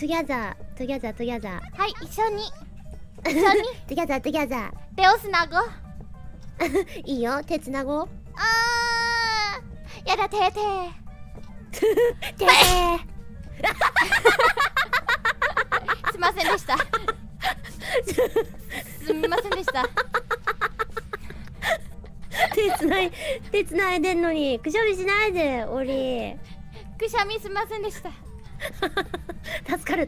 トゥギャザートゥギャザートゥギャザはい、一緒に一緒にートゥギャザートゥギャザ手をつなごう。ーいいよ、手つなごう。やだ、手手すみませんでした。すみませんでした。手つないでんのにくしゃみしないで、オリくしゃみすみませんでした。助かる